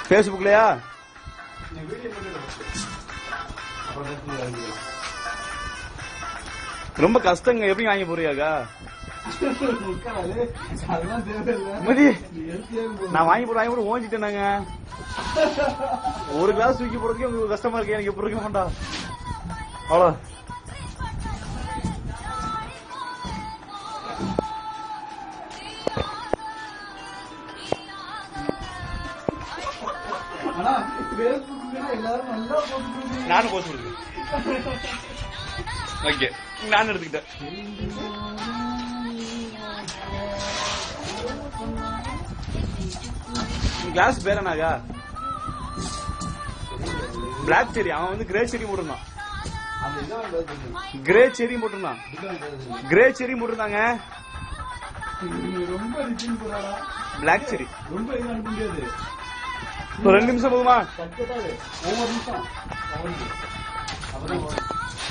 ஃபேஸ்புக்லயா? ரொம்ப கஷ்டங்க. எப்படி வாங்கி போறியாக்கா? நான் வாங்கி போட்டு ஓஞ்சிட்டேனாங்க. ஒரு கிளாஸ் தூக்கி போறதுக்கு உங்களுக்கு கஷ்டமா இருக்கு. எனக்கு எப்படி இருக்க மாட்டா அவ்வளோ. நானும் போஸ்ட் கொடுக்குறேன். ஓகே, நான் எடுத்துக்கிட்டேன். கிளாஸ் பேர் என்னாகா? பிளாக் செரி. அவன் வந்து கிரே செரி போட்டிருந்தான். கிரே செரி போட்டிருந்தான். கிரே செரி போட்டிருந்தாங்க. பிளாக் செரி. ஒரு 2 நிமிஷம் போதுமா?